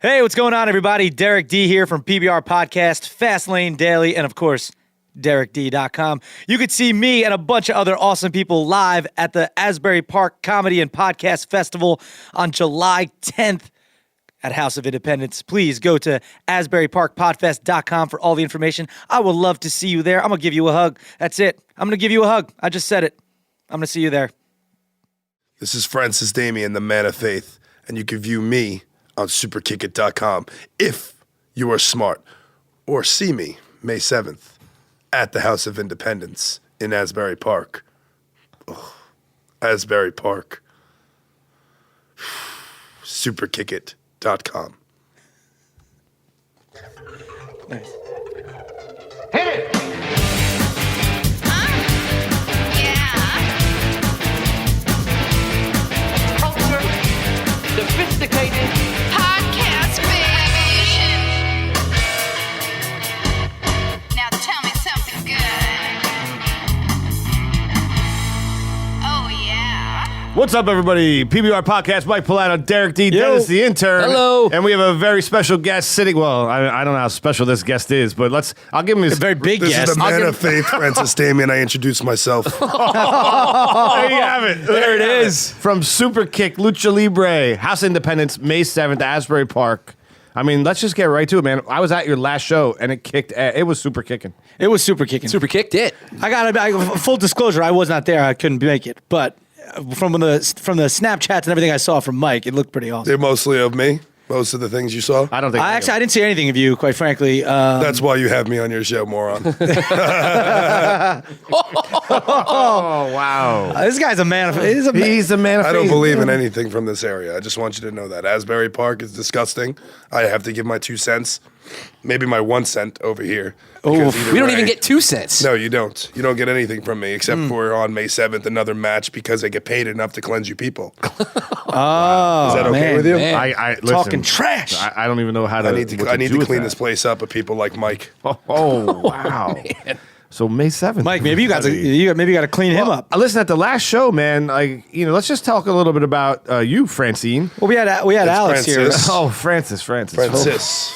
Hey, what's going on, everybody? Derek D here from PBR Podcast, Fastlane Daily, and of course, DerekD.com. You could see me and a bunch of other awesome people live at the Asbury Park Comedy and Podcast Festival on July 10th at House of Independence. Please go to asburyparkpodfest.com for all the information. I would love to see you there. I'm going to give you a hug. That's it. I'm going to give you a hug. I just said it. I'm going to see you there. This is Francis Damien, the man of faith, and you can view me on Superkickit.com if you are smart. Or see me May 7th at the House of Independence in Asbury Park. Oh, Asbury Park. Superkickit.com. Nice. Hit it! Sophisticated podcast, baby. Now tell me something good. Oh, yeah. What's up, everybody? PBR Podcast, Mike Pullano, Derek D, Dennis the intern. Hello. And we have a very special guest sitting. Well, I don't know how special this guest is, but I'll give him his. A very big This guest. is the man of faith, Francis Damien. I introduced myself. There you have it. There it is. From Superkick, Lucha Libre, House of Independence, May 7th, Asbury Park. I mean, let's just get right to it, man. I was at your last show, and it was super kicking. It was super kicking. Super kicked it. Full disclosure, I was not there. I couldn't make it. But from the Snapchats and everything I saw from Mike, it looked pretty awesome. They're mostly of me. Most of the things you saw. I don't think. I didn't see anything of you, quite frankly. That's why you have me on your show, moron. Oh, wow. This guy's a man of. He's a man of I don't faith. believe in anything from this area. I just want you to know that. Asbury Park is disgusting. I have to give my 2 cents. Maybe my 1 cent over here. because either We don't way- even get 2 cents. No, you don't. You don't get anything from me except for on May 7th, another match because I get paid enough to cleanse you people. Oh, Is that okay man. with you? man. I listen, Talking trash. I don't even know how to. I need to do with clean that. this place up with people like Mike. Oh, wow. So May 7th. Mike, maybe you got to clean him up. Listen, at the last show, man, let's just talk a little bit about you, Francine. Well, we had Alex Francis. here. Oh, Francis. Francis.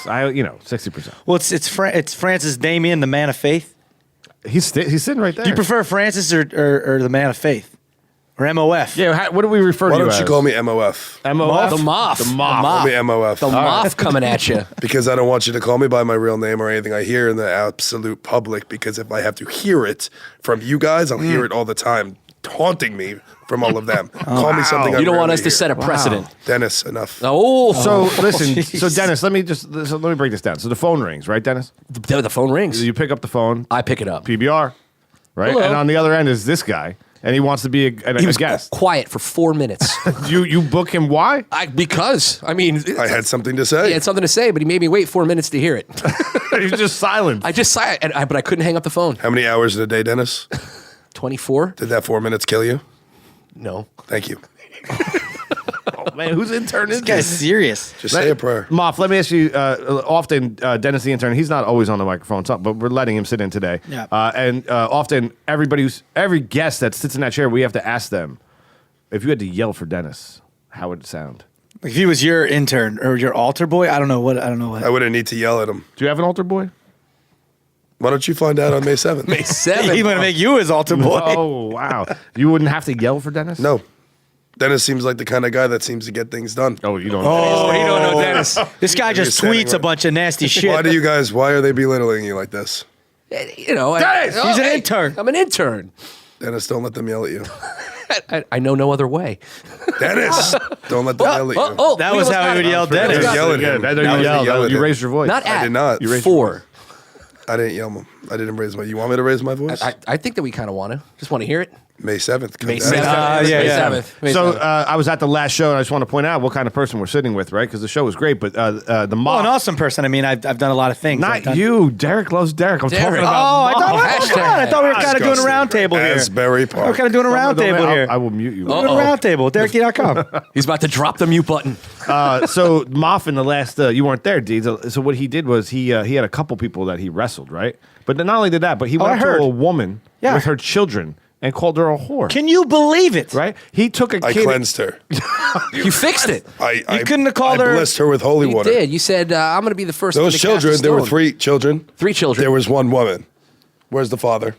60%. Well, it's Francis Damien, the man of faith. He's sitting right there. Do you prefer Francis or the man of faith? Or MOF? Yeah, what do we refer Why to you don't as? you call me MOF? MOF? The Moff. The Moff. Call me MOF. The Moff coming at you. Because I don't want you to call me by my real name or anything I hear in the absolute public, because if I have to hear it from you guys, I'll hear it all the time, taunting me from all of them. Call me something I You don't want rarely us to hear. set a precedent. Dennis, enough. Oh, So listen, jeez. so Dennis, let me break this down. So the phone rings, right, Dennis? the phone rings. You pick up the phone, I pick it up. PBR, right? Hello. And on the other end is this guy, and he wants to be a He was guest. quiet for 4 minutes. You book him? Why? Because I mean, I had something to say. he had something to say, but he made me wait 4 minutes to hear it. He's just silent. I just saw it, but I couldn't hang up the phone. How many hours in a day, Dennis? 24? Did that 4 minutes kill you? No. Thank you. Oh, man, whose intern is This guy's this? serious. Just say a prayer. Moff, let me ask you. Often, Dennis the intern, he's not always on the microphone, but we're letting him sit in today. Yeah. And often, every guest that sits in that chair, we have to ask them, if you had to yell for Dennis, how would it sound? If he was your intern or your altar boy, I don't know what. I wouldn't need to yell at him. Do you have an altar boy? Why don't you find out on May 7th? May 7th. He's going to make you his altar boy. Oh, wow. You wouldn't have to yell for Dennis? No. Dennis seems like the kind of guy that seems to get things done. Oh, you don't. Oh, you don't know Dennis. This guy just You're standing tweets a right- bunch of nasty shit. Why are they belittling you like this? You know, Dennis! He's an intern. I'm an intern. Dennis, don't let them yell at you. I know no other way. Dennis, don't let them yell at you. Oh, That we was almost how got he would it. yell Forget Dennis. to yell at Yeah, him. that That you was yelled. yell at You him. raised your voice. Not at. I did not. You raised your 4. I didn't yell. I didn't raise my. You want me to raise my voice? I think that we kind of want to. Just want to hear it. May 7th. come May down. 7th. yeah, May yeah. 7th. May So 7th. I was at the last show, and I just want to point out what kind of person we're sitting with, right? Because the show was great, but the Well, Moff. an awesome person. I mean, I've done a lot of things. I've Not done- you. Derek loves Derek. I'm Derek. talking Oh, about I thought, Hashtag. I thought we were kind of doing a Disgusting. round table here. Asbury We're Park. kind of doing a round table here. I will mute you. We're doing a round table. DerekD.com. He's about to drop the mute button. So Moff in the last, you weren't there, D. So what he did was he had a couple people that he wrestled, right? But then not only did that, but he went I up to heard. a woman Yeah. with her children and called her a whore. Can you believe it? Right? He took a I kid. cleansed her. You fixed it. I couldn't have called I her- blessed her with holy You water. did. You said, I'm going to be the first one Those to cast a children, there were stone. 3 children. 3 children. There was 1 woman. Where's the father?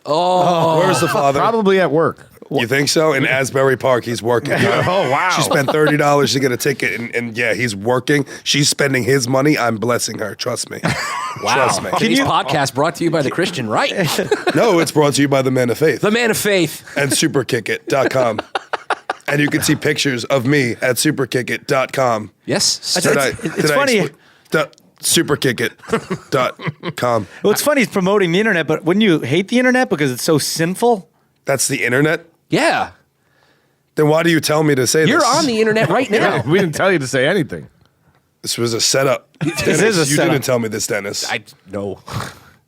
Oh. Where's the father? Probably at work. You think so? In Asbury Park, he's working. Oh, wow. She spent $30 to get a ticket, and yeah, he's working. She's spending his money. I'm blessing her. Trust me. Wow. Trust me. Today's podcast brought to you by the Christian Right. No, it's brought to you by the Man of Faith The man of faith. and Superkickit.com. And you can see pictures of me at Superkickit.com. Yes. It's funny. Superkickit.com. Well, it's funny he's promoting the internet, but wouldn't you hate the internet because it's so sinful? That's the internet? Yeah. Then why do you tell me to say You're this? on the internet right now. We didn't tell you to say anything. This was a setup. Dennis, is a you setup. didn't tell me this, Dennis. I know.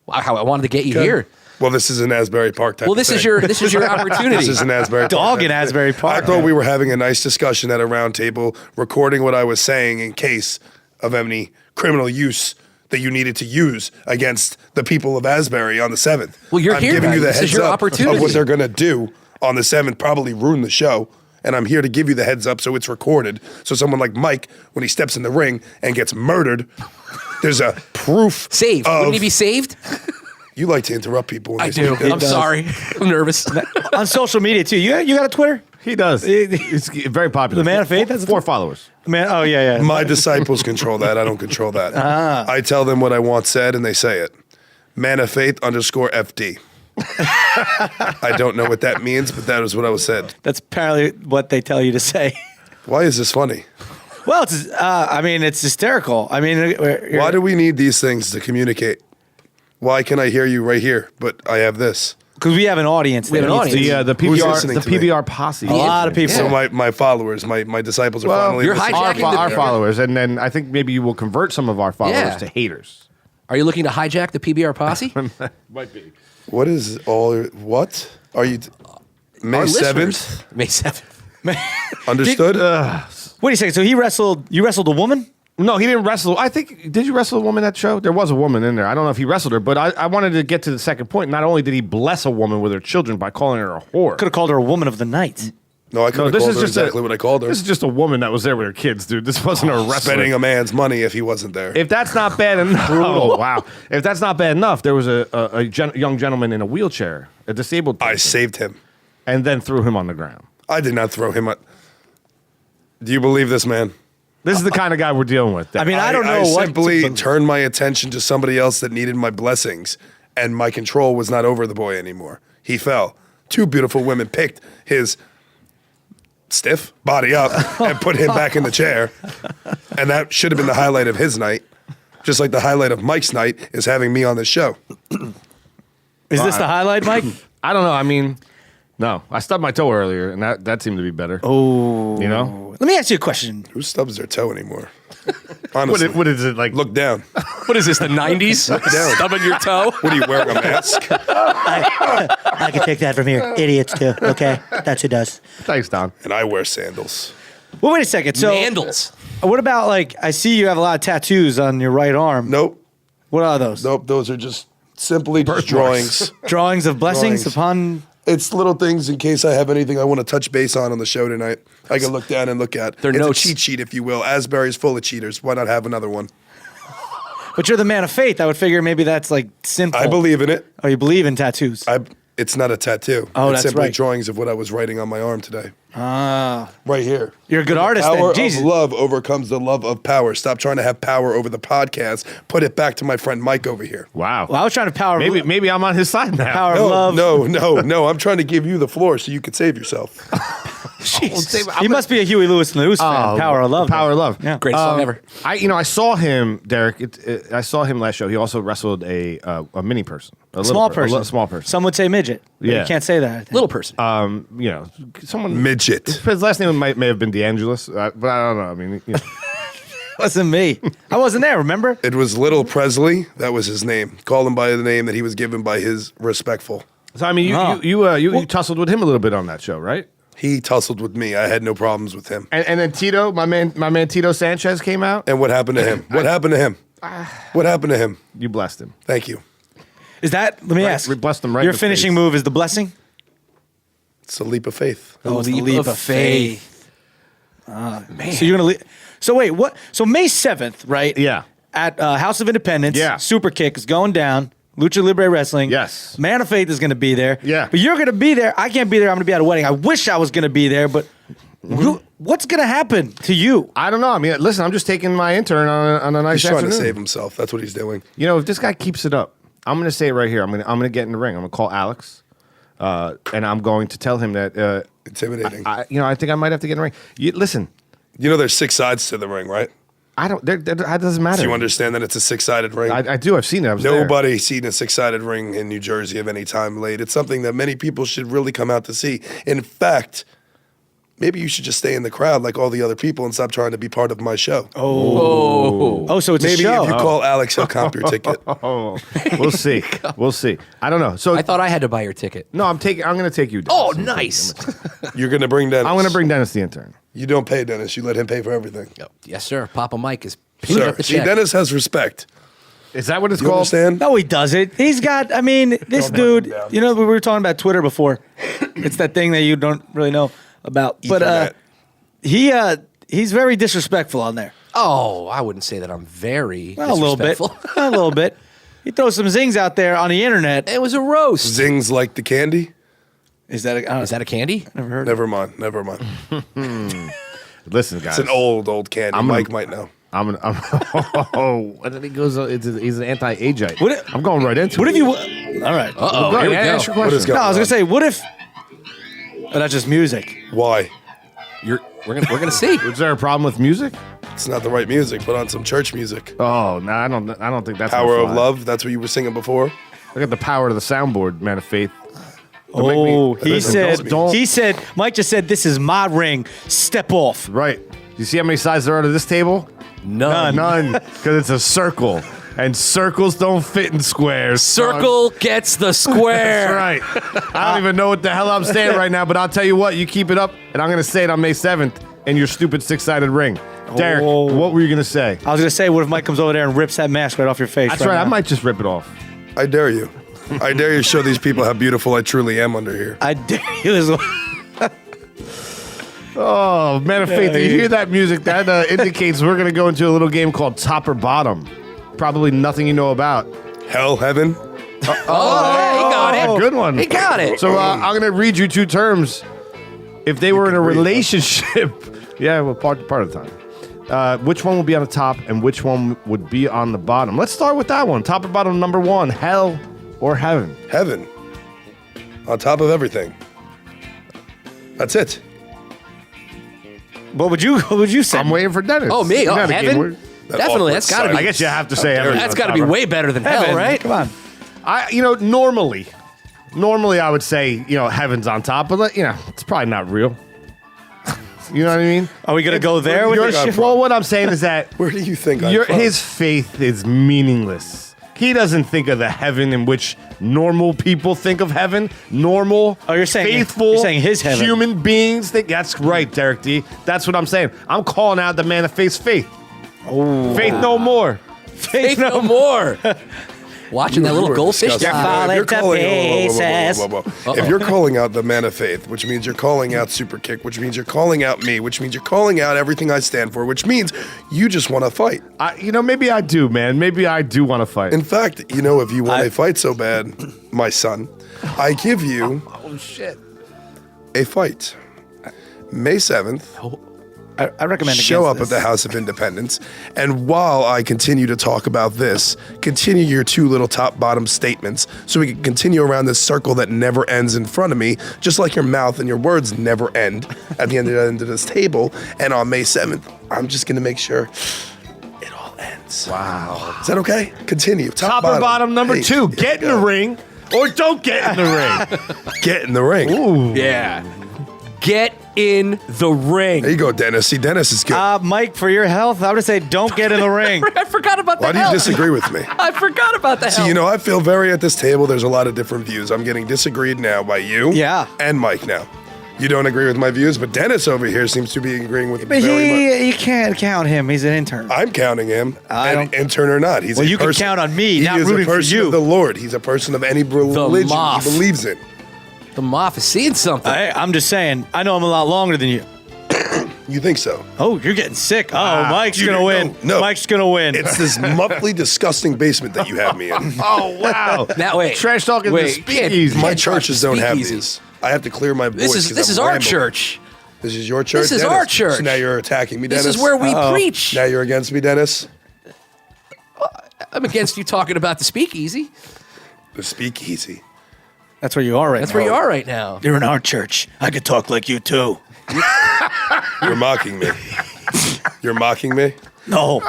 Wow, how I wanted to get you here. Well, this is an Asbury Park type Well, of this is thing. your opportunity. This is an Asbury Park. Dog type in of thing. Asbury Park. I thought we were having a nice discussion at a round table, recording what I was saying in case of any criminal use that you needed to use against the people of Asbury on the 7th. Well, you're I'm here, giving you the guys. This is heads your up opportunity. of what they're going to do on the 7th, probably ruin the show. And I'm here to give you the heads up so it's recorded. So someone like Mike, when he steps in the ring and gets murdered, there's a proof. Saved. of- Wouldn't he be saved? You like to interrupt people. When I they do. speak. I'm sorry. I'm nervous. On social media, too. You got a Twitter? He does. He's very popular. The Man of Faith? That's 4 followers. Man, oh, yeah. My disciples control that. I don't control that. I tell them what I want said, and they say it. Man of Faith _FD. I don't know what that means, but that is what I was said. That's apparently what they tell you to say. Why is this funny? Well, it's hysterical. I mean, Why do we need these things to communicate? Why can I hear you right here, but I have this? because we have an audience. We have that an needs audience. The Who's PBR listening the to me? PBR posse. A lot of people. So my followers, my disciples are finally you're listening. hijacking our the- followers, and then I think maybe you will convert some of our followers Yeah. to haters. Are you looking to hijack the PBR posse? Might be. What is all? What are you? May Our 7th. listeners. May 7th. Understood? Wait a second. So you wrestled a woman? No, he didn't wrestle. I think, did you wrestle a woman at that show? There was a woman in there. I don't know if he wrestled her, but I wanted to get to the second point. Not only did he bless a woman with her children by calling her a whore. Could have called her a woman of the night. no, I could No, have this called is her just exactly what I called her. This is just a woman that was there with her kids, dude. This wasn't a wrestler. Spending a man's money if he wasn't there. If that's not bad enough, oh wow! If that's not bad enough, there was a young gentleman in a wheelchair, a disabled person, I saved him. and then threw him on the ground. I did not throw him. Do you believe this, man? This is the kind of guy we're dealing with. I mean, I don't know I what. simply turned my attention to somebody else that needed my blessings, and my control was not over the boy anymore. He fell. 2 beautiful women picked his stiff body up and put him back in the chair, and that should have been the highlight of his night. Just like the highlight of Mike's night is having me on this show. Is this the highlight, Mike? I don't know. I mean, no, I stubbed my toe earlier, and that seemed to be better. Oh, you know, Let me ask you a question. Who stubs their toe anymore? Honestly, what is it like? look down. What is this, the 90s? down. Stubbing your toe? What are you wearing, a mask? I can take that from here. Idiots too. Okay, that's who does. Thanks, Don. And I wear sandals. Well, wait a second. So, Mandals. what about I see you have a lot of tattoos on your right arm. Nope. What are those? Nope. Those are just simply just drawings. Drawings of blessings Drawings. upon. It's little things in case I have anything I want to touch base on the show tonight. I can look down and look at. They're It's notes. a cheat sheet, if you will. Asbury's full of cheaters. Why not have another one? But you're the man of faith. I would figure maybe that's sinful. I believe in it. Oh, you believe in tattoos? It's not a tattoo. Oh, it's that's simply right. drawings of what I was writing on my arm today. Right here. You're a good artist. Power Then. of Jesus. love overcomes the love of power. Stop trying to have power over the podcast. Put it back to my friend Mike over here. Wow. Well, I was trying to power. Maybe I'm on his side now. Power No, of love. no. I'm trying to give you the floor so you could save yourself. He must be a Huey Lewis and the News fan. Power of love. Power of love. Yeah. Greatest song ever. I saw him, Derek. I saw him last show. He also wrestled a mini person, a Small person. small person. Some would say midget. But Yeah. You can't say that. I think. Little person. You know, someone. Midget. His last name may have been DeAngelis, but I don't know. I mean, you know. Wasn't me. I wasn't there. Remember? It was Little Presley. That was his name. Call him by the name that he was given by his respectful. So I mean, you tussled with him a little bit on that show, right? He tussled with me. I had no problems with him. And then Tito, my man Tito Sanchez came out. And what happened to him? What happened to him? What happened to him? You blessed him. Thank you. Is that? Let me ask. We blessed him right Your in the finishing face. move is the blessing. It's a leap of faith. Oh, it's the Leap of faith. Man. So you're gonna. So wait, what? So May 7th, right? Yeah. At House of Independence. Yeah. Superkick is going down. Lucha Libre Wrestling. Yes. Man of Faith is going to be there. Yeah. But you're going to be there. I can't be there. I'm going to be at a wedding. I wish I was going to be there, but what's going to happen to you? I don't know. I mean, listen, I'm just taking my intern on a nice He's trying afternoon. to save himself. That's what he's doing. You know, if this guy keeps it up, I'm going to say it right here. I'm going to get in the ring. I'm going to call Alex, and I'm going to tell him that. Intimidating. I think I might have to get in the ring. Listen, You know there's 6 sides to the ring, right? I don't. That doesn't matter. Do you understand that it's a 6-sided ring? I do. I've seen it. I was there. Nobody seen a 6-sided ring in New Jersey of any time late. It's something that many people should really come out to see. In fact, maybe you should just stay in the crowd like all the other people and stop trying to be part of my show. Oh, so it's Maybe a show. if you call Alex, he'll comp your ticket. Oh, we'll see. We'll see. I don't know. So I thought I had to buy your ticket. no, I'm going to take you. Dennis. Oh, nice. You're going to bring Dennis. I'm going to bring Dennis the intern. You don't pay Dennis. You let him pay for everything. Yes, sir. Papa Mike is picking Sir, up the see, check. Dennis has respect. Is that what it's You called? understand? No, he doesn't. He's got, I mean, this dude, you know, we were talking about Twitter before. It's that thing that you don't really know about. But he's very disrespectful on there. Oh, I wouldn't say that I'm very Well, a little bit. disrespectful. A little bit. He throws some zings out there on the internet. It was a roast. Zings like the candy? Is that a candy? Never heard of Never mind. Never mind. Listen, guys. It's an old candy. Mike might know. And then he goes. He's an anti-ageite. What- I'm going right into What it. if you, all right. Uh-oh, Go here we ahead, go. ask your What question. is No, going I was on? going to say, what if, oh, that's just music. Why? We're gonna see. Is there a problem with music? It's not the right music. Put on some church music. Oh no, I don't think that's Power gonna of fly. Love. That's what you were singing before. Look at the power of the soundboard, man of faith. Oh, he listen, said, don't- Mike just said, this is my ring. Step off. Right. Do you see how many sides there are to this table? None. Because it's a circle. And circles don't fit in squares. Circle gets the square. That's right. I don't even know what the hell I'm saying right now, but I'll tell you what, you keep it up, and I'm going to say it on May 7th in your stupid 6-sided ring. Derek, Oh. what were you going to say? I was going to say, what if Mike comes over there and rips that mask right off your face? That's right. I now? might just rip it off. I dare you. I dare you to show these people how beautiful I truly am under here. I dare you as well. Oh, man of faith, do you hear that music? That indicates we're going to go into a little game called Top or Bottom. Probably nothing you know about. Hell, heaven. Oh, he got it. Good one. He got it. So I'm going to read you 2 terms. If they were in a read them. relationship, yeah, well, part of the time. Which one would be on the top and which one would be on the bottom? Let's start with that one. Top or bottom, number 1, hell or heaven? Heaven. On top of everything. That's it. What would you say? I'm waiting for Dennis. Oh, me? You Oh, got a game heaven? word. Definitely. That's got to be. I guess you have to say heaven. That's got to be way better than hell, Heaven, right? Come on. Normally I would say, heaven's on top, but it's probably not real. You know what I mean? Are we going to go there with You're this not shit? Well, what I'm saying is that Where do you think I'm from? his faith is meaningless. He doesn't think of the heaven in which normal people think of heaven. Normal, Oh, you're saying- faithful, you're saying his heaven. human beings think. That's right, Derek D. That's what I'm saying. I'm calling out the man of faith. Oh. Faith no more. Faith no more. Watching that little You are goldfish disgusting. die. If you're Falling to calling- pieces. whoa, whoa, whoa, whoa. If you're calling out the man of faith, which means you're calling out Superkick, which means you're calling out me, which means you're calling out everything I stand for, which means you just want to fight. Maybe I do, man. Maybe I do want to fight. In fact, if you want a fight so bad, my son, I give you a fight. May 7th. I recommend Show up against at the this. House of Independence, and while I continue to talk about this, continue your 2 little top-bottom statements so we can continue around this circle that never ends in front of me, just like your mouth and your words never end at the end of this table. And on May 7th, I'm just going to make sure it all ends. Wow. Is that okay? Continue. Top or bottom, number Hey, 2. Get in the ring or don't get in the ring. Get in the ring. Ooh. Yeah. Get in the ring. There you go, Dennis. See, Dennis is good. Mike, for your health, I would say don't get in the ring. I forgot about the Why do you hell. disagree with me? I forgot about the hell. See, I feel very at this table. There's a lot of different views. I'm getting disagreed now by you, Yeah. and Mike now. You don't agree with my views, but Dennis over here seems to be agreeing with But very much. you can't count him. He's an intern. I'm counting him, I and don't- intern or not. He's Well, a you can person. count on me, He not is rooting a for person you. of the Lord. He's a person of any religion moth. he believes in. The Moff is seeing something. I'm just saying. I know I'm a lot longer than you. You think so? Oh, you're getting sick. Oh, Mike's You- gonna win. no. Mike's gonna win. It's this monthly disgusting basement that you have me in. Oh, wow. Now, wait. Trash talking the Wait, can't- Speakeasy. My can't trust churches don't have Speakeasy. these. I have to clear my voice. This is 'cause this I'm is our rambling. church. This is your church. This is Dennis? our church. So now you're attacking me, Dennis. This is where we preach. Now you're against me, Dennis. I'm against you talking about the Speakeasy. The Speakeasy. That's where you are right That's now. where you are right now. You're in our church. I could talk like you too. You're mocking me. You're mocking me. No.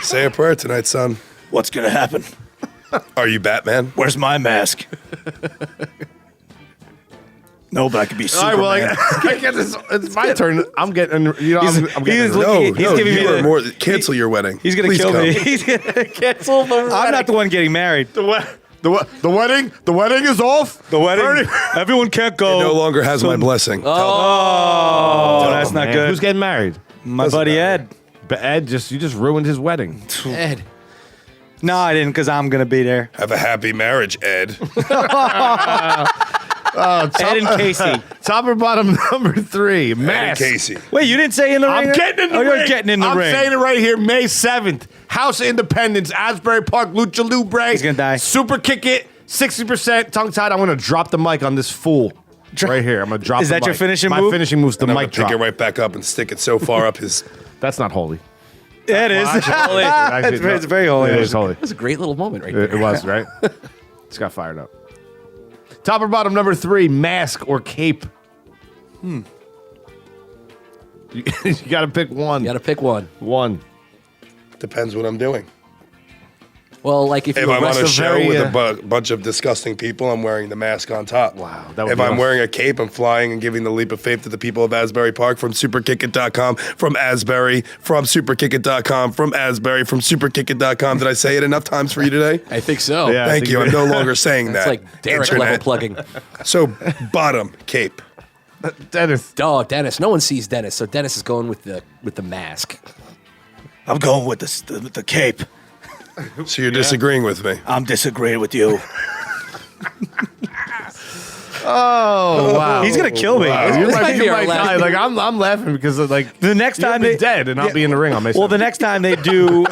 Say a prayer tonight, son. What's gonna happen? Are you Batman? Where's my mask? No, but I could be All Superman. right, well, I get this. It's my turn. I'm getting, you know, I'm getting. he's looking- No, giving me you are the- more. Cancel your wedding. He's gonna Please kill come. me. He's gonna cancel the wedding. I'm not the one getting married. The wedding is off. The wedding. Everyone can't go. It no longer has my blessing. Oh, that's not Man, good. Who's getting married? My buddy Ed. But Ed, you just ruined his wedding. Ed. No, I didn't, because I'm gonna be there. Have a happy marriage, Ed. Ed and Casey. Top or bottom number 3, Ed and mask. Casey. Wait, you didn't say in the ring? I'm getting in the oh, ring. You're getting in the I'm ring. saying it right here, May 7th. House of Independence, Asbury Park, Lucha Libre. He's gonna die. Superkickit, 60%, tongue-tied. I'm going to drop the mic on this fool right here. I'm going to drop Is the that mic. your finishing My move? finishing move's the And I'm mic gonna pick drop. it right back up and stick it so far up his. That's not holy. Yeah, it is. Actually, It's very holy. It is holy. That was a great little moment right there. It was, right? Just got fired up. Top or bottom number 3, mask or cape? You got to pick one. You got to pick one. One. Depends what I'm doing. Well, like if If you I'm on arrest a a show very, with a bunch of disgusting people, I'm wearing the mask on top. Wow, that would If be I'm awesome. wearing a cape, I'm flying and giving the leap of faith to the people of Asbury Park from Superkickit.com, from Asbury, from Superkickit.com, from Asbury, from Superkickit.com. Did I say it enough times for you today? I think so. Yeah. I Thank think you. I'm you're- no longer saying That's that. like Derek Internet. level plugging. So, bottom, cape. Dennis. Oh, Dennis. No one sees Dennis, so Dennis is going with the mask. I'm going with the cape. So you're disagreeing with me. I'm disagreeing with you. Oh, wow. He's gonna kill me. You This might, might you be our might last- die. Like I'm laughing because like The next you'll time be they dead and I'll be in the ring on May Well, 7th. the next time they do,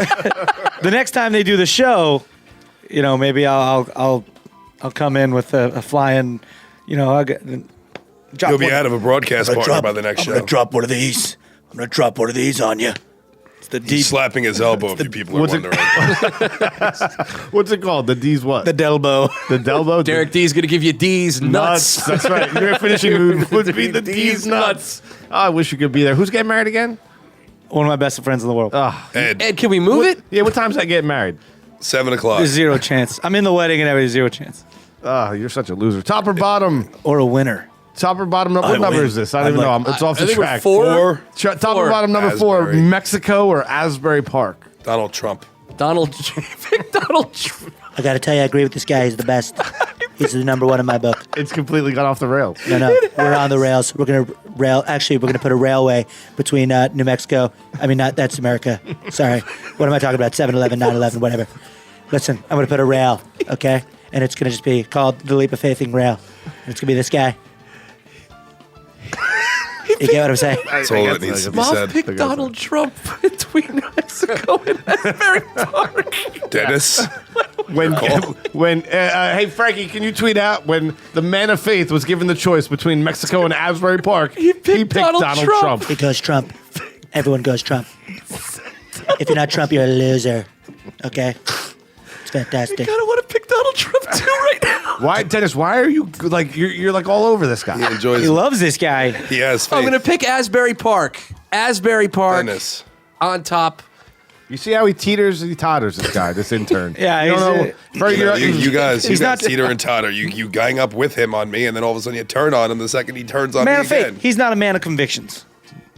the next time they do the show, you know, maybe I'll come in with a flying, you know, I'll get, drop You'll be one- out of a broadcast I'm gonna partner drop- by the next I'm show. gonna drop one of these. I'm gonna drop one of these on you. It's the He's deep, slapping his elbow if you people are what's it- wondering. What's it called? The D's what? the delbo. The Delbo? Derek D's going to give you D's nuts. That's right. Your finishing move would be the D's nuts. Oh, I wish you could be there. Who's getting married again? One of my best friends in the world. Ed, Ed, can we move it? Yeah, what time's I getting married? 7 o'clock. There's zero chance. I'm in the wedding and everybody's zero chance. Oh, you're such a loser. Top or bottom? Or a winner. Top or bottom? What I number win. is this? I don't even I'd know. It's off the I think we're track. 4. Top or Four. bottom number 4? Asbury. Mexico or Asbury Park? Donald Trump. Donald Trump. I got to tell you, I agree with this guy. He's the best. He's the number one in my book. It's completely got off the rails. No, we're on the rails. We're gonna we're gonna put a railway between New Mexico. I mean, that's America. Sorry, what am I talking about? 7-Eleven, 9/11, whatever. Listen, I'm gonna put a rail, okay, and it's gonna just be called the Leap of Faithing Rail. And it's gonna be this guy. You get what I'm saying? That's all that needs to be Mom said. picked Donald Trump between Mexico and Asbury Park. Dennis. Hey Frankie, can you tweet out when the man of faith was given the choice between Mexico and Asbury Park? He picked Donald Trump. It goes Trump. Everyone goes Trump. If you're not Trump, you're a loser. Okay? It's fantastic. I don't want to pick Donald Trump too right now. Why, Dennis? Why are you like you're like all over this He guy? enjoys He loves this guy. He has faith. I'm going to pick Asbury Park. Asbury Park Dennis. on top. You see how he teeters? He totters. This guy, this intern. Yeah, you he's don't know. Frankie, You guys, He's you not- guys teeter and totter. You gang up with him on me, and then all of a sudden you turn on him the second he turns on Man me of faith. again. He's not a man of convictions.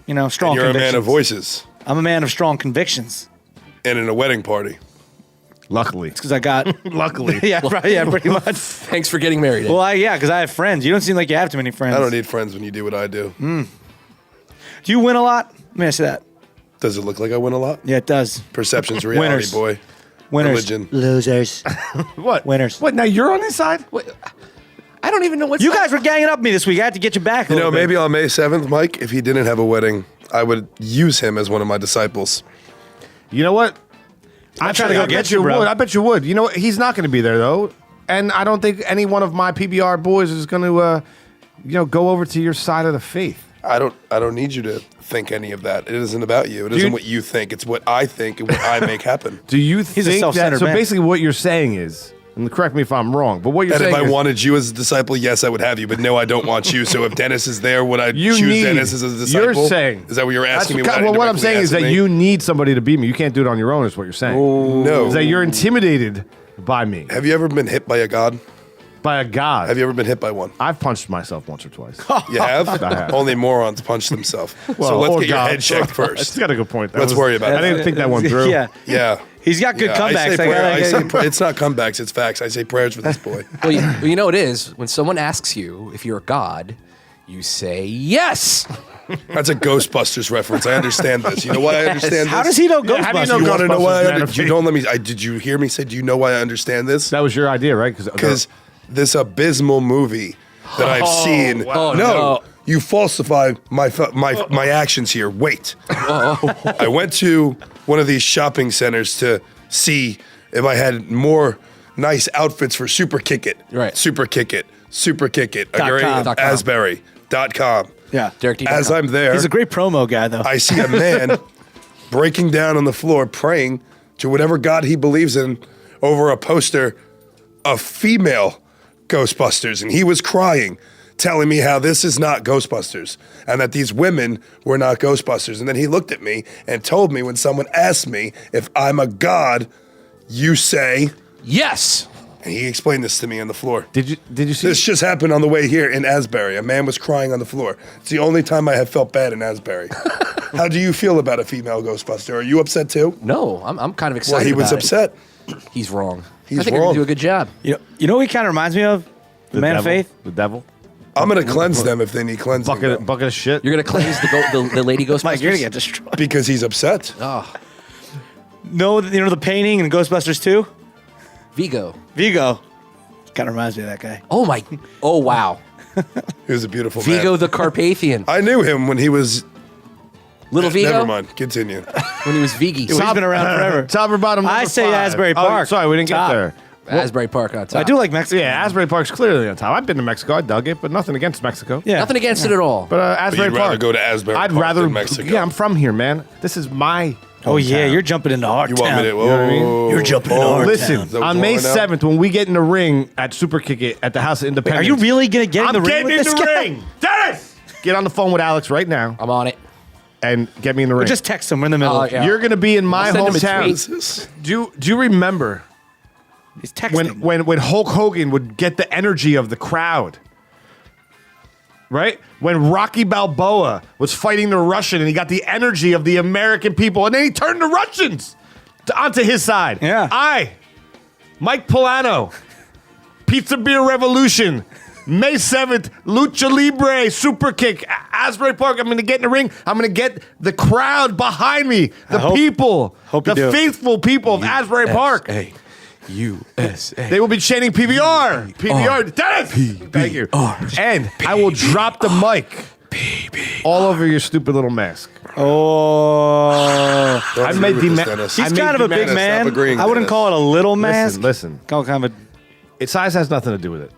You know, strong You're a convictions. man of voices, I'm a man of strong convictions. and in a wedding party. luckily, Because I got. luckily, yeah, pretty much. Thanks for getting married. Ed. Well, because I have friends. You don't seem like you have too many friends. I don't need friends when you do what I do. Do you win a lot? Let me ask you that. Does it look like I win a lot? Yeah, it does. Perception's reality, Winners. boy. Winners. Religion. Losers. what? Winners. What? Now you're on his side? Wait, I don't even know what's You guys were ganging up me this week. I had to get you back. You know, maybe on May 7th, Mike, if he didn't have a wedding, I would use him as one of my disciples. You know what? I'm trying to go get you, bro. would. I bet you would. You know what? He's not going to be there though, and I don't think any one of my PBR boys is going to, go over to your side of the faith. I don't need you to think any of that. It isn't about you. It isn't what you think. It's what I think and what I make happen. Do you He's a think that? self-centered So man. basically, what you're saying is, and correct me if I'm wrong, but what you're And if saying I is, wanted you as a disciple, yes, I would have you. But no, I don't want you. So if Dennis is there, would I choose Dennis as a disciple? You're saying. Is that what you're asking me? Well, without what I'm indirectly saying is that asking me? you need somebody to beat me. You can't do it on your own. Is what you're saying. No. Is that you're intimidated by me, Have you ever been hit by a god? by a god? Have you ever been hit by one? I've punched myself once or twice. You have? I have. Only morons punch themselves. so Well, let's or get your God. head checked It's first. got a good point. Let's worry about I it. didn't think that one through. Yeah. Yeah. He's got good Yeah, comebacks. I say it's not comebacks, it's facts. I say prayers for this boy. Well, you know what it is? When someone asks you if you're a god, you say yes. That's a Ghostbusters reference. I understand this. You know why I understand How this? does he know Yeah, how do you Ghostbusters? know You want to know why? Ghostbusters, man, of You faith? don't let me. Did you hear me say? Do you know why I understand this? That was your idea, right? Because this abysmal movie that I've seen. wow. Oh, no, no. you falsify my actions here. Wait. I went to one of these shopping centers to see if I had more nice outfits for Superkickit. Right. Superkickit. .com. Asbury.com. Yeah. Derek D. As I'm there, He's a great promo guy, though. I see a man breaking down on the floor praying to whatever God he believes in over a poster of female Ghostbusters. And he was crying, telling me how this is not Ghostbusters and that these women were not Ghostbusters. And then he looked at me and told me when someone asked me if I'm a god, you say, Yes. and he explained this to me on the floor. Did you see? This just happened on the way here in Asbury. A man was crying on the floor. It's the only time I have felt bad in Asbury. How do you feel about a female Ghostbuster? Are you upset too? No, I'm kind of excited. Well, he was about it. upset. He's wrong. He's I think you're wrong. gonna do a good job. You know what he kind of reminds me of? The Man of devil? Faith. The devil. I'm going to cleanse them if they need cleansing. though, Bucket of shit. You're gonna cleanse the lady Ghostbusters. Mike, you're going to get destroyed. because he's upset. No, you know the painting in Ghostbusters 2? Vigo. Vigo. Kind of reminds me of that guy. Oh my. Oh wow. He was a beautiful Vigo man. the Carpathian. I knew him when he was. Little Vigo. Never mind. Continue. When he was Vigi. He's been around forever. Top or bottom? I number say 5. Asbury Oh, Park. sorry, we didn't Top. get there. Asbury Park on top. I do like Mexico. Yeah, Asbury Park's clearly on top. I've been to Mexico. I dug it, but nothing against Mexico. Yeah. Nothing against it at all. But Asbury you'd Park. rather go to Asbury I'd Park rather than Mexico. Yeah, I'm from here, man. This is my. Oh, yeah. hometown. You're jumping into our You want town. me to? know what I mean? Whoa. You're jumping in our Listen, Is that what's on May going on? 7th, when we get in the ring at Superkickit at the House of Are Independence. you really going to get in the I'm ring getting with in this the guy? ring. Dennis! Get on the phone with Alex right now I'm on it. and get me in the Or ring. just text him. We're in the middle. Oh, yeah. You're going to be in my I'll send him a hometown. tweet. Is this? Do you remember He's texting. when Hulk Hogan would get the energy of the crowd? Right? When Rocky Balboa was fighting the Russian and he got the energy of the American people and then he turned the Russians onto his side. Yeah. Mike Pullano, Pizza Beer Revolution, May 7th, Lucha Libre, Superkick, Asbury Park. I'm going to get in the ring. I'm going to get the crowd behind me, the hope people, you the do. faithful people of Asbury Park. USA. They will be chanting PBR. PBR. Dennis! Thank you. And I will drop the mic all over your stupid little mask. Oh. Don't I agree made with the this, ma- Dennis. He's I kind of made a the big Dennis, man. stop agreeing, I wouldn't Dennis. call it a little mask. Listen. Call it kind of a Size has nothing to do with it.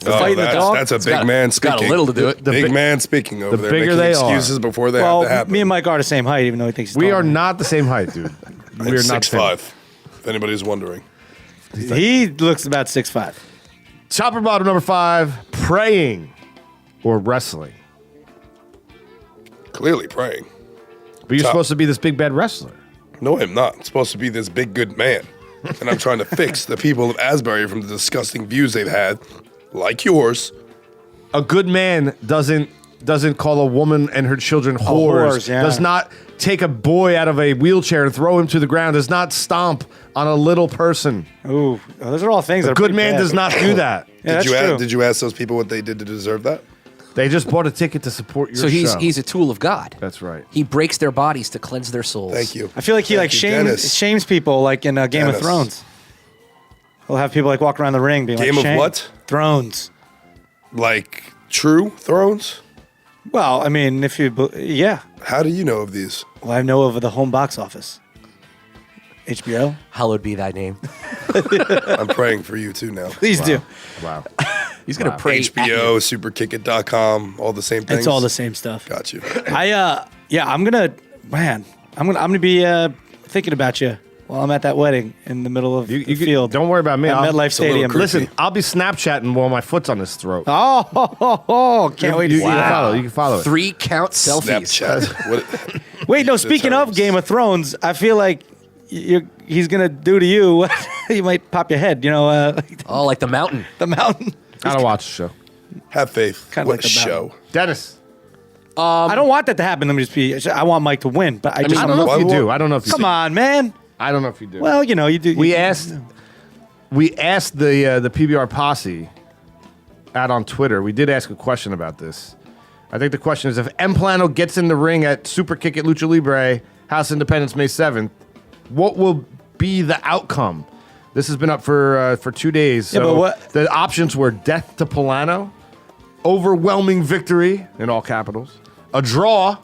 fighting the dog? That's a It's big got- man it's got speaking. a little to do it. The big bi- man speaking over there. bigger making they are. excuses before they have to happen. me and Mike are the same height, even though he thinks he's We taller. are not the same height, dude. We are not the same. 6'5", if anybody's wondering. He looks about 6'5". Chopper bottom number 5, praying or wrestling. Clearly praying. But you're Top. supposed to be this big bad wrestler. No, I'm not. I'm supposed to be this big good man. And I'm trying to fix the people of Asbury from the disgusting views they've had, like yours. A good man doesn't call a woman and her children whores. whores, yeah. Does not take a boy out of a wheelchair and throw him to the ground. Does not stomp on a little person. Ooh, those are all things that A are good pretty man bad. does not do that. Yeah, that's true. Did you ask those people what they did to deserve that? They just bought a ticket to support your So show. he's a tool of God. That's right. He breaks their bodies to cleanse their souls. Thank you. I feel like he Thank you, shames Dennis. people like in Game of Dennis. Thrones. He'll have people like walk around the ring being Game like, of "Shame." what? Thrones. Like true thrones? Well, I mean, if you, yeah. How do you know of these? Well, I know of the home box office. HBO. Hallowed be thy name. I'm praying for you too now. Please do. Wow. He's gonna pray. HBO, Superkickit.com, all the same things. It's all the same stuff. Got you. I'm gonna be thinking about you while I'm at that wedding in the middle of the field. Don't worry about me. At I'll- MetLife it's a little Stadium. creepy. Listen, I'll be Snapchatting while my foot's on his throat. Can't wait to You see can that. follow. You can follow it. 3 count selfies. Snapchat. What? Wait, no. Speaking of terms. Game of Thrones, I feel like he's gonna do to you what he might pop your head. You know, like Oh, like the mountain. the mountain. I don't watch the show. Have faith. Kinda What like the show? Dennis, I don't want that to happen. Let me just be. I want Mike to win, but I just I don't know Why if you would- do. I don't know if you Come do. on, man. I don't know if you do. Well, you know, you do. We you- asked the PBR posse out on Twitter. We did ask a question about this. I think the question is if MPullano gets in the ring at Superkickit Lucha Libre House Independence May 7th, what will be the outcome? This has been up for 2 days. Yeah, So but what- the options were death to Pullano, overwhelming victory in all capitals, a draw,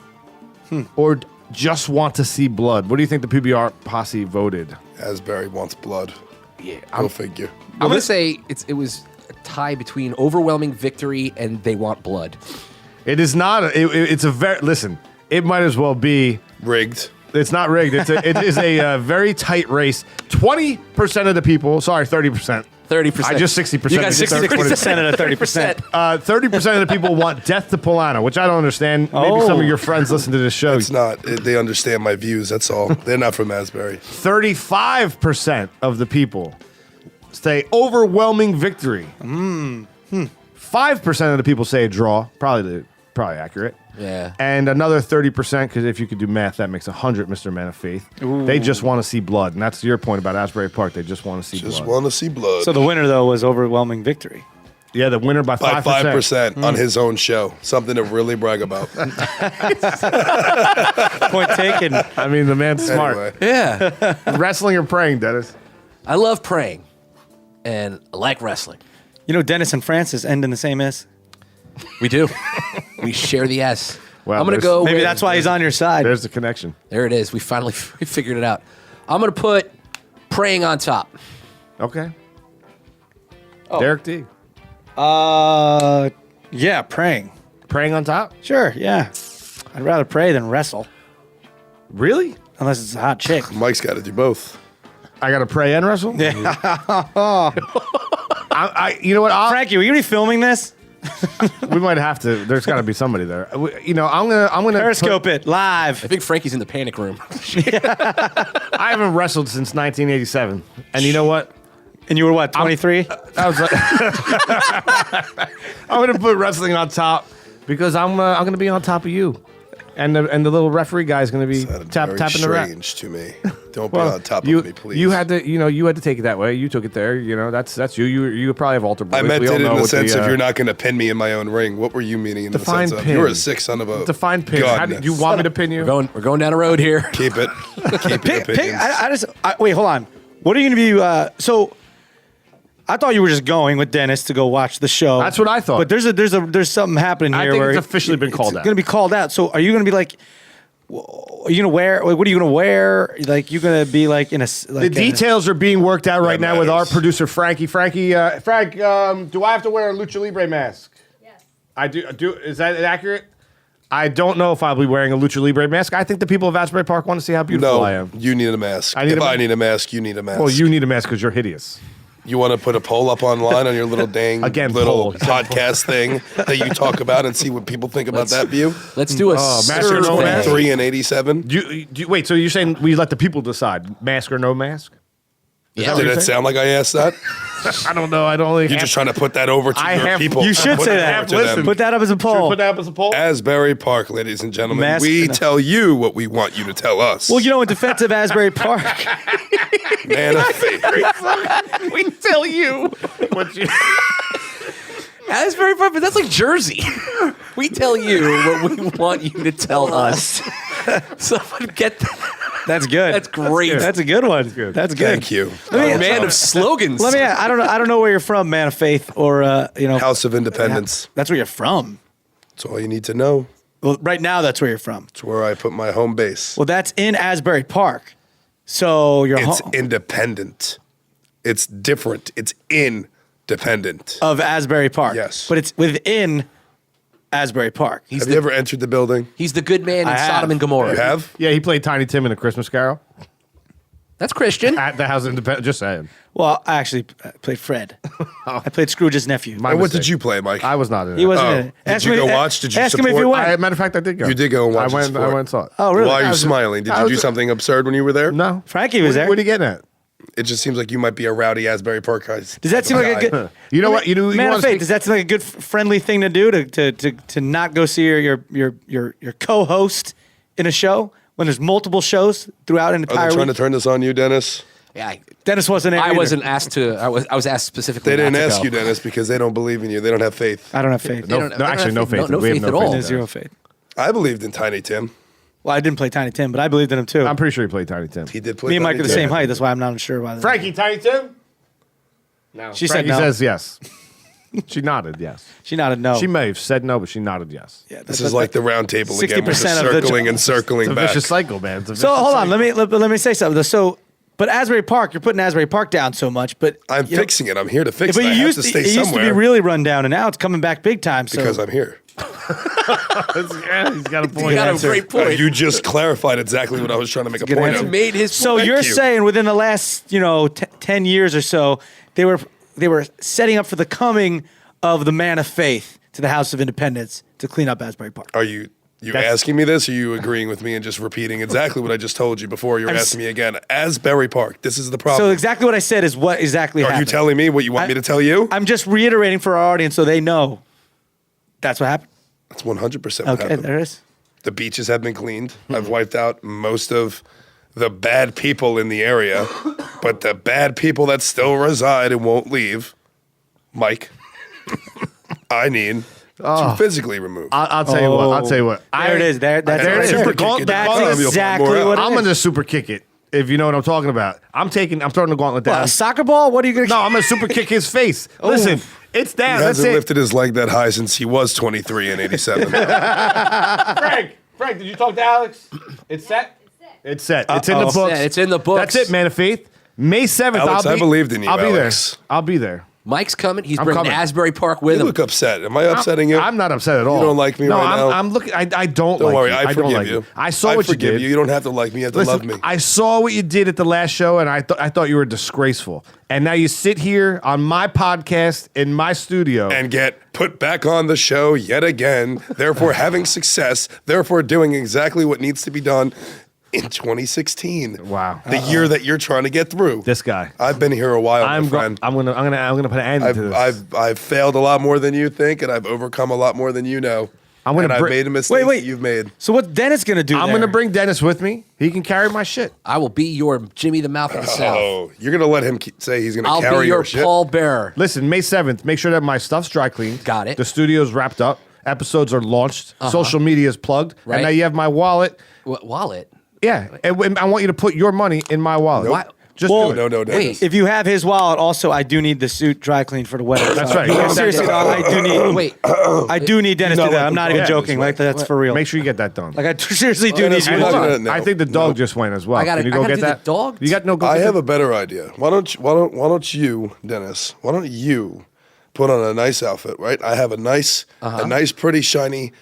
or just want to see blood. What do you think the PBR posse voted? Asbury wants blood. Yeah, Go figure. I'm gonna say it was a tie between overwhelming victory and they want blood. It is not. It's a very listen. It might as well be. Rigged. It's not rigged. It is a very tight race. 20% of the people. Sorry, 30%. 30%. I just 60%. You got 60% of the 30%. 30% of the people want death to Pullano, which I don't understand. Maybe some of your friends listen to this show. It's not. They understand my views. That's all. They're not from Asbury. 35% of the people say overwhelming victory. 5% of the people say a draw. Probably accurate. Yeah. And another 30%, because if you could do math, that makes 100, Mr. Man of Faith. They just want to see blood. And that's your point about Asbury Park. They just want to see Just blood. want to see blood. So the winner though was overwhelming victory. Yeah, the winner by 5%. by 5% on his own show. Something to really brag about. Point taken. I mean, the man's smart. Anyway. Yeah. Wrestling or praying, Dennis? I love praying and I like wrestling. You know, Dennis and Francis end in the same S. We do. We share the S. Well, I'm gonna there's- go. Maybe with- that's why he's on your side. There's the connection. There it is. We finally figured it out. I'm gonna put praying on top. Okay. Oh. Derek D. Yeah, praying. Praying on top? Sure, yeah. I'd rather pray than wrestle, Really? unless it's a hot chick. Mike's got to do both. I got to pray and wrestle? Yeah. You know what? Frankie, were you gonna be filming this? We might have to. There's got to be somebody there. You know, I'm gonna Periscope it live. I think Frankie's in the panic room. I haven't wrestled since 1987, and you know what? And you were what, 23? I was like, I'm gonna put wrestling on top because I'm gonna be on top of you, and the little referee guy's gonna be Sounded tapping very the rap. strange to me. Don't be on top you, of me, please. You had to take it that way. You took it there. You know, that's you. You probably have altar boys. I meant We all it in know the what sense of you're not going to pin me in my own ring. What were you meaning in the Define sense of pin. you're a sick son of a define pin. gun. How do you want me to pin you? We're going down a road here. Keep it. Keep your opinions. Wait, hold on. What are you gonna be? So, I thought you were just going with Dennis to go watch the show. That's what I thought. But there's something happening I here think where it's officially been called out. It's gonna be called out. So, are you gonna be like? Are you gonna wear? What are you gonna wear? Like you gonna be like in a? The details are being worked out right That now with our matters. producer Frankie. Frank, do I have to wear a Lucha Libre mask? Yes. I do. Is that accurate? I don't know if I'll be wearing a Lucha Libre mask. I think the people of Asbury Park want to see how beautiful I No, am. you need a mask. I need If a I mask. need a mask, you need a mask. Well, you need a mask because you're hideous. You want to put a poll up online on your little dang Again, little poll. podcast thing that you talk about and see what people think about that view? Let's do a mask or no survey. mask? 3 and 87. Wait, so you're saying we let the people decide, mask or no mask? Yeah. Did it sound like I asked that? I don't know. I don't really. You're just trying to put that over to I your have- people. You should Put say it that. over to Listen, them. Put that up as a poll. put that up as a poll. Asbury Park, ladies and gentlemen. Mask- We tell you what we want you to tell us. Well, you know, in defense of Asbury Park, Man of faith. We tell you what you. Asbury Park, but that's like Jersey. We tell you what we want you to tell us. Someone get that. That's good. That's great. That's a good one. That's good. Thank you. Man of slogans. Let me. I don't know where you're from, man of faith, or House of Independence. That's where you're from. That's all you need to know. Well, right now that's where you're from. It's where I put my home base. Well, that's in Asbury Park. So you're It's independent. It's different. It's independent. of Asbury Park. Yes. But it's within Asbury Park. Have you ever entered the building? He's the good man in I have. Sodom and Gomorrah. You have? Yeah, he played Tiny Tim in A Christmas Carol That's Christian. at the House of Independence. Just saying. Well, I actually played Fred. I played Scrooge's nephew. My And what mistake. did you play, Mike? I was not in it. He wasn't Oh. in it. Did you go watch? Did you ask him if support? you went. Matter of fact, I did go. You did go and watch I the went. sport. I went and saw it. Oh, really? Why are I you was- smiling? Did I you was- do something absurd when you were there? No, Frankie was there. What are you getting at? It just seems like you might be a rowdy Asbury Park guy. Does that seem like a good? You know what? You know. Man you of faith, does that seem like a good friendly thing to do to not go see your co-host in a show when there's multiple shows throughout an Are entire they trying to week? turn this on you, Dennis? Yeah, Dennis wasn't there. I either. wasn't asked to. I was asked specifically. They didn't not to ask go. you, Dennis, because they don't believe in you. They don't have faith. I don't have faith. They don't- No, they don't actually, have no faith. No We have faith no at faith. all. There's zero faith. I believed in Tiny Tim. Well, I didn't play Tiny Tim, but I believed in him too. I'm pretty sure he played Tiny Tim. He did play Me and Mike Tiny are the Tim. same height. That's why I'm not sure why. Frankie, Tiny Tim. No. She said Frankie no. says yes. She nodded yes. She nodded no. She may have said no, but she nodded yes. Yeah, This is like the round table again with the 60% of the circling and It's circling a back. vicious cycle, man. It's a So vicious hold on, cycle. let me say something. So, but Asbury Park, you're putting Asbury Park down so much, but I'm you know- fixing it. I'm here to fix But it. you I have used to stay it used to somewhere be really run down, and now it's coming back big time. So because I'm here. Yeah, he's got a point. You got a answer. great point. You just clarified exactly what I was trying to make a Good point answer. of. made his. So point. you're you. saying within the last 10 years or so, they were setting up for the coming of the man of faith to the House of Independence to clean up Asbury Park. Are you asking me this, or are you agreeing with me and just repeating exactly what I just told you before? You're I'm asking me again. Asbury Park. This is the problem. So exactly what I said is what exactly Are happened. you telling me what you want me to tell you? I'm just reiterating for our audience so they know that's what happened. That's 100% what Okay, happened. there it is. The beaches have been cleaned. I've wiped out most of the bad people in the area, but the bad people that still reside and won't leave, Mike, I need to physically remove. I'll tell you what. I'll tell you what. There it is. That's There it is. exactly- The gauntlet- That's the gauntlet- exactly what it I'm is. gonna super kick it. If you know what I'm talking about, I'm throwing the gauntlet What, down. a soccer ball? What are you going to No, I'm gonna super kick his face. Listen, it's He down. That's hasn't it. lifted his leg that high since he was 23 and 87. Frank, did you talk to Alex? It's set. It's set. It's in the Uh-oh. books. Yeah, it's in the books. That's it, man of faith. May 7th. Alex, I believed in you, I'll be Alex. there. I'll be there. Mike's coming. He's I'm bringing coming. Asbury Park with You him. look upset. Am I upsetting you? I'm not upset at all. don't like me no, right now? I'm looking. I don't Don't like worry, you. I don't forgive like you. I saw I what you forgive did. you. You don't have to like me. You have to Listen, love me. I saw what you did at the last show, and I thought you were disgraceful. And now you sit here on my podcast in my studio. and get put back on the show yet again, therefore having success, therefore doing exactly what needs to be done in 2016. Wow. The year that you're trying to get through. This guy. I've been here a while, my I'm friend. gonna put an end to this. I've failed a lot more than you think, and I've overcome a lot more than you know. I'm gonna and I've bring- made a mistake Wait. that you've made. So what's Dennis going to do I'm there? gonna bring Dennis with me. He can carry my shit. I will be your Jimmy the Mouth of the South. Oh, you're gonna let him say he's gonna I'll carry be your your shit? Paul Bearer. Listen, May 7th, make sure that my stuff's dry cleaned. Got it. The studio's wrapped up. Episodes are launched. Social media is plugged. Right. And now you have my wallet. What wallet? Yeah. And I want you to put your money in my wallet. Why- Just Well, do it. No, Dennis. Wait. If you have his wallet, also, I do need the suit dry cleaned for the wedding. That's So, right. no, seriously, dog, I do need. Wait. I do need Dennis to not do that. let I'm them not talk even this joking. way. Like that's for real. Make sure you get that done. Like I seriously do need Dennis, you we're to not do gonna- that. no. I think the dog just went as well. I gotta- Can you I go gotta get do the that? dog? You got no go I get have the- a better idea. Why don't you, Dennis? Why don't you put on a nice outfit, right? I have a nice, pretty shiny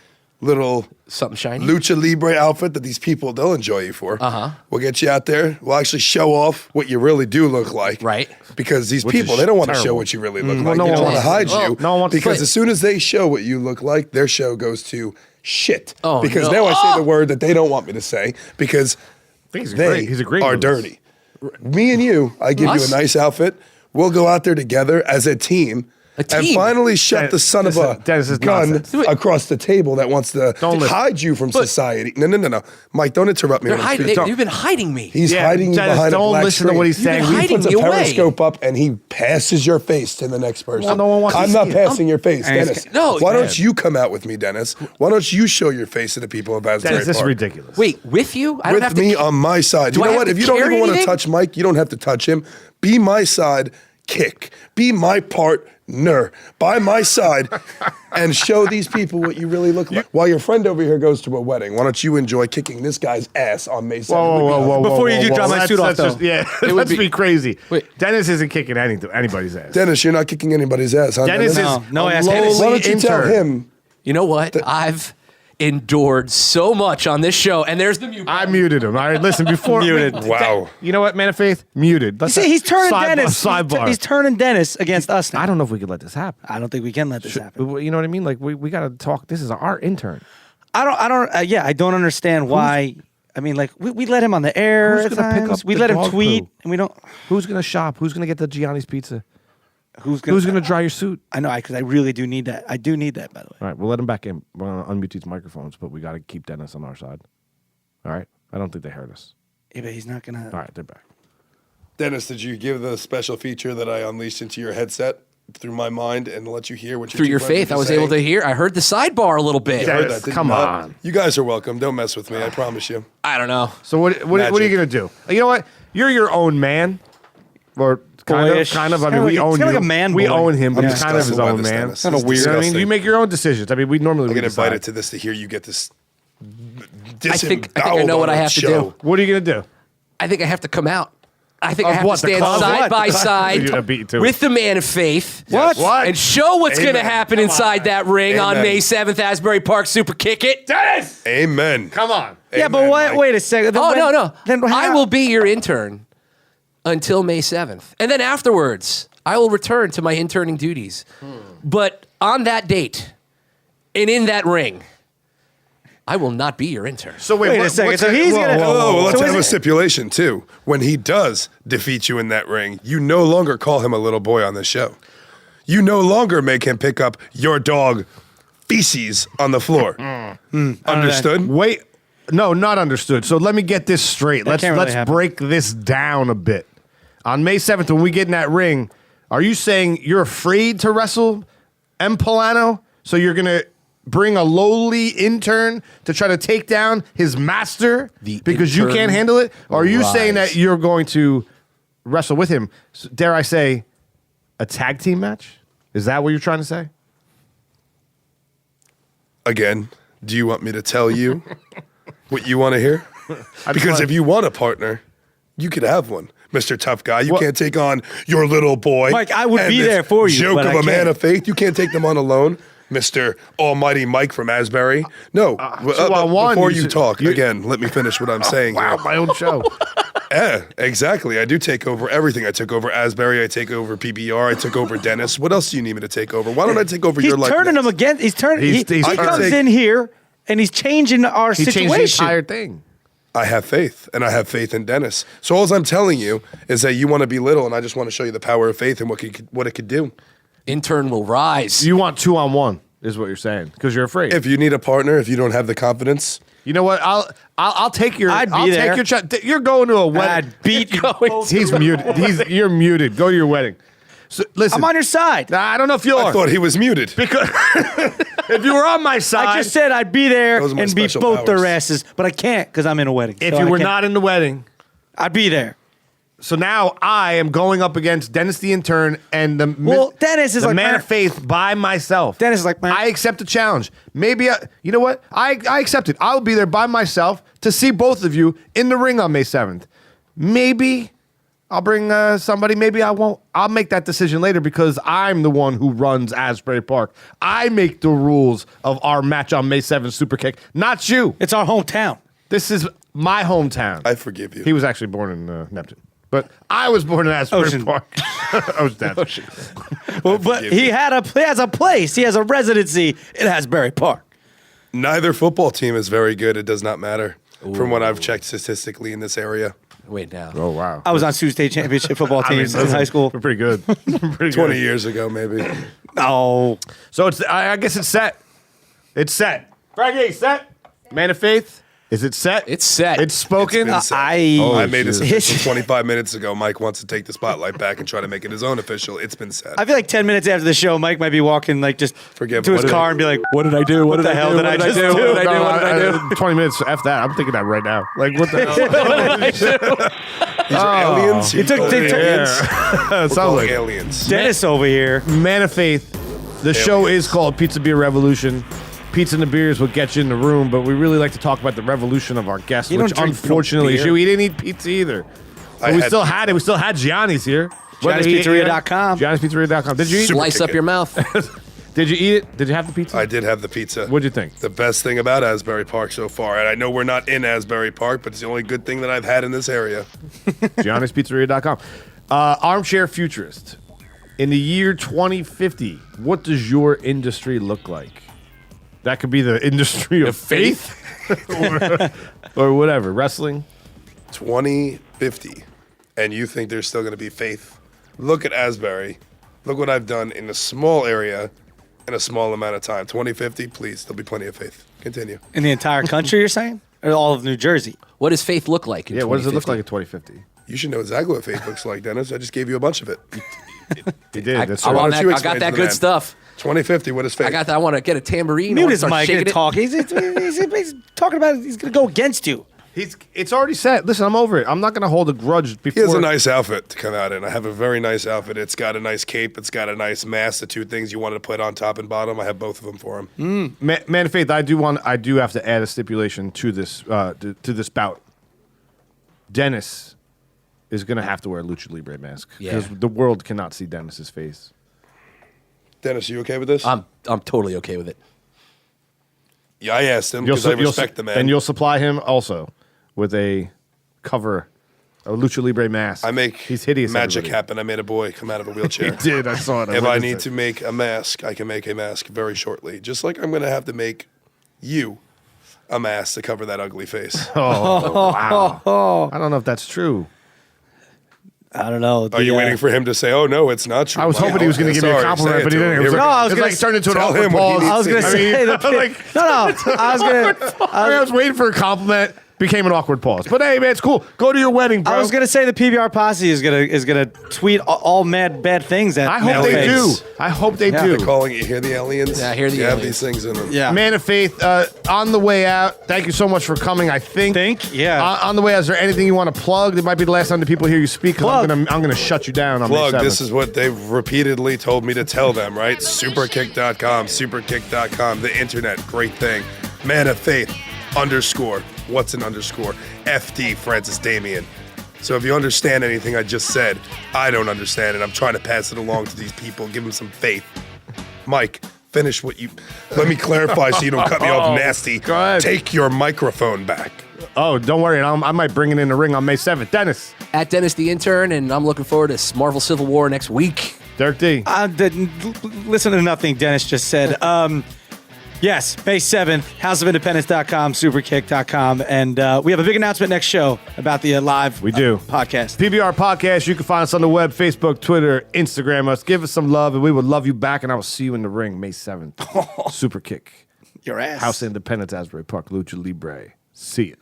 little Something shiny. Lucha Libre outfit that these people they'll enjoy you for. We'll get you out there. We'll actually show off what you really do look like. Right. Because these Which people is they don't want to show terrible. what you really look like. no They one don't want to wants hide to. you. No one wants to. because But- as soon as they show what you look like, their show goes to shit. Oh, because no. now I say the word that they don't want me to say because think he's they great. He's agreeing are with us. dirty. Me and you, I give Us? you a nice outfit. We'll go out there together as a team. A and team. finally shut the son of a Dennis is gun nonsense. across the table that wants to Don't listen. hide you from society. No. Mike, don't interrupt me. They're when I'm hiding. speaking. You've been hiding me. He's Yeah, hiding you Dennis, behind a don't black listen to screen. what he's saying. been He puts a hiding me away. periscope up and he passes your face to the next person. Well, no one wants to I'm see not it. passing your face, Dennis. No, Why man. don't you come out with me, Dennis? Why don't you show your face to the people of Asbury Dennis, this is Park? ridiculous. Wait, with you? I don't have With to me on my side. Do You I know have what? to If you don't carry even want to anything? touch Mike, you don't have to touch him. Be my side, kick. Be my partner by my side and show these people what you really look like. While your friend over here goes to a wedding, why don't you enjoy kicking this guy's ass on May 7th? Whoa. Before you do drop my suit off, just, though. yeah, would let's be- be crazy. Wait. Dennis isn't kicking anybody's ass. Dennis, you're not kicking anybody's ass, huh? Dennis is No, a ask lowly Dennis. Why don't you tell intern. him? You know what? I've endured so much on this show, and there's the mute. I muted him. All right, listen, before Muted. Wow. You know what, man of faith? Muted. Let's See, he's turning Dennis. Sidebar. He's turning Dennis against us now. I don't know if we could let this happen. I don't think we can let this happen. You know what I mean? Like we got to talk. This is our intern. I don't understand why. I mean, like we let him on the air. Who's at gonna pick times. up We the let him dog tweet, poo? and we don't. Who's gonna shop? Who's gonna get the Gianni's pizza? Who's Who's gonna dry your suit? I know, because I really do need that. I do need that, by the way. All right, we'll let him back in. We're gonna unmute these microphones, but we got to keep Dennis on our side. All right. I don't think they heard us. Yeah, but he's not gonna. All right, they're back. Dennis, did you give the special feature that I unleashed into your headset through my mind and let you hear what Through your faith, I was able to hear. I heard the sidebar a little bit. Yeah. heard that, did you Come not? on. You guys are welcome. Don't mess with me. I promise you. I don't know. So what are you Magic. gonna do? You know what? You're your own man, or kind Boyish. of. I It's mean, kinda we like- own it's kinda you. like a man We boy. own him, but I'm he's kind of his disgusted by own this, man. Dennis. Kinda This is weird. You know what I mean? disgusting. You make your own decisions. I mean, we normally I'm we getting decide. invited to this to hear you get this. I think I know what I have to do. What are you gonna do? I think I have to come out. I think I Of have what? to The stand club? side What? by You're side gonna beat to it. with the man of faith. What? What? And show what's going to Amen. happen inside that ring on Amen. May 7th, Asbury Park Superkickit. Dennis, Amen. come on. Yeah, but Amen, wait, Mike. wait a second. Then Oh, when- no. Then I how- will be your intern until May 7th. And then afterwards, I will return to my interning duties. But on that date and in that ring, I will not be your intern. So Wait a second. So he's gonna. Oh, well, let's so have is a it- stipulation too. When he does defeat you in that ring, you no longer call him a little boy on the show. You no longer make him pick up your dog feces on the floor. Understood? Wait, no, not understood. So let me get this straight. Let's can't really happen. break this down a bit. On May 7th, when we get in that ring, are you saying you're afraid to wrestle MPullano? So you're gonna bring a lowly intern to try to take down his master The because you intern can't handle it? Or are you saying rise. that you're going to wrestle with him? Dare I say, a tag team match? Is that what you're trying to say? Again, do you want me to tell you what you want to hear? Because if you want a partner, you could have one. Mr. Tough Guy, you What? can't take on your little boy. Mike, I would and be this there for you, Joke but of I a man can't. of faith. You can't take them on alone. Mr. Almighty Mike from Asbury. No. 2-on-1, Before you you should- talk, you- again, let me finish what I'm saying Wow, here. my own show. Yeah, exactly. I do take over everything. I took over Asbury. I take over PBR. I took over Dennis. What else do you need me to take over? Why don't I take over He's your life? turning next? him again. He's turning. He's- he he's he turning. comes in here and he's changing our He situation. changed the entire thing. I have faith, and I have faith in Dennis. So all I'm telling you is that you want to be little, and I just want to show you the power of faith and what it could do. Intern will rise. You want 2-on-1, is what you're saying, because you're afraid. If you need a partner, if you don't have the confidence, You know what? I'll take your. I'd be I'll there. take your shot. You're going to a wedding. I'd beat you. He's muted. You're muted. Go to your wedding. So listen. I'm on your side. Nah, I don't know if you I are. thought he was muted. Because if you were on my side, I just said I'd be there Those are my and beat special both their powers. asses, but I can't because I'm in a wedding. if So you I were can't. not in the wedding, I'd be there. so now I am going up against Dennis the intern and the Well, Dennis is the like, man "Meh." of faith by myself. Dennis is like, "Meh." I accept the challenge. Maybe you know what? I accept it. I'll be there by myself to see both of you in the ring on May 7th. Maybe I'll bring somebody. Maybe I won't. I'll make that decision later because I'm the one who runs Asbury Park. I make the rules of our match on May 7th Super Kick, not you. It's our hometown. This is my hometown. I forgive you. He was actually born in Neptune. But I was born in Asbury Ocean. Park. Ocean. Well, but he has a place. He has a residency in Asbury Park. Neither football team is very good. It does not matter. From what I've checked statistically in this area, Wait now. Oh, wow. I was on Sioux State championship football teams in high school. We're pretty good. Pretty 20 good. years ago, maybe. Oh, So I guess it's set. It's set. Frankie, set. Man of Faith. Is it set? It's set. It's spoken. It's been set. I I made this shit. official 25 minutes ago. Mike wants to take the spotlight back and try to make it his own official. It's been said. I feel like 10 minutes after the show, Mike might be walking like just Forgive to me. his What did car I- and be like, What did I do? What, the hell did I just do? What did I do? What did I do? 20 minutes after that. I'm thinking that right now. Like, what the hell? These are aliens. He took- they took- Yeah. Sounds Sounds like aliens. Dennis over here. Man of Faith. The show is called Pizza Beer Revolution. Pizza and the beer is what gets you in the room, but we really like to talk about the revolution of our guests, You don't which drink unfortunately beer. we didn't eat pizza either. But I we had still had it. We still had Gianni's here. Gianni'sPizzeria.com. Gianni'sPizzeria.com. Did you eat? Super Slice up kick it. your mouth. Did you eat it? Did you have the pizza? I did have the pizza. What'd you think? The best thing about Asbury Park so far, and I know we're not in Asbury Park, but it's the only good thing that I've had in this area. Gianni'sPizzeria.com. Armchair Futurist. In the year 2050, what does your industry look like? That could be the industry of faith or whatever. Wrestling. 2050, and you think there's still going to be faith? Look at Asbury. Look what I've done in a small area in a small amount of time. 2050, please, there'll be plenty of faith. Continue. In the entire country, you're saying? Or all of New Jersey? What does faith look like in Yeah, what does it look 2050? like in 2050? You should know exactly what faith looks like, Dennis. I just gave you a bunch of it. He did. That's I, right. want don't that, you I explain got to that the good man? stuff. 2050, what is faith? I got that. I want to get a tambourine. I Mute wanna his start mic shaking and it. talk. He's talking about he's going to go against you. It's already set. Listen, I'm over it. I'm not going to hold a grudge He before. has a nice outfit to come out in. I have a very nice outfit. It's got a nice cape. It's got a nice mask. The two things you wanted to put on top and bottom, I have both of them for him. Man of Faith. I do have to add a stipulation to this to this bout. Dennis is going to have to wear a Lucha Libre mask because Yeah. the world cannot see Dennis's face. Dennis, you okay with this? I'm totally okay with it. Yeah, I asked him because I respect the man. And you'll supply him also with a Lucha Libre mask. I make He's hideous. magic everybody. happen. I made a boy come out of a He wheelchair. did. I saw it. If I need to make a mask, I can make a mask very shortly. Just like I'm going to have to make you a mask to cover that ugly face. Wow. I don't know if that's true. I don't know. Are you waiting for him to say, "Oh no, it's not true"? I was hoping he was going to give me a Sorry, compliment, say but he it to didn't. him. It was Here like, we go. I was it gonna like turned into an tell awkward him what he pause. needs I was going to I mean, say like, I I was waiting for a compliment. Became an awkward pause. But hey, man, it's cool. Go to your wedding, bro. was gonna say the PBR posse is gonna tweet all mad bad things at I hope they do. Aliens. I hope they They're do. calling it. You hear the aliens? Yeah, I hear the you have aliens. these things in them. Yeah. Man of Faith, on the way out, thank you so much for coming, I think. Yeah. On the way out, is there anything you want to plug? It might be the last time the people hear you speak, because Plug. I'm gonna shut you down on May Plug. 7th. This is what they've repeatedly told me to tell them, right? Superkick.com, superkick.com, the internet, great thing. Man of Faith, _ what's an _ FD Francis Damien. So if you understand anything I just said, I don't understand it. I'm trying to pass it along to these people, give them some faith. Mike, finish what you. Let me clarify so you don't cut me off nasty. Go ahead. Take your microphone back. Oh, don't worry. I might bring it in the ring on May 7th. Dennis, At Dennis the Intern, and I'm looking forward to Marvel Civil War next week. Derek D. Listen to nothing Dennis just said. Yes, May 7th, houseofindependence.com, superkick.com. And we have a big announcement next show about the live We do. podcast. PBR Podcast. You can find us on the web, Facebook, Twitter, Instagram us. Give us some love, and we would love you back. And I will see you in the ring May 7th. Super Kick. Your ass. House of Independence, Asbury Park, Lucha Libre. See ya.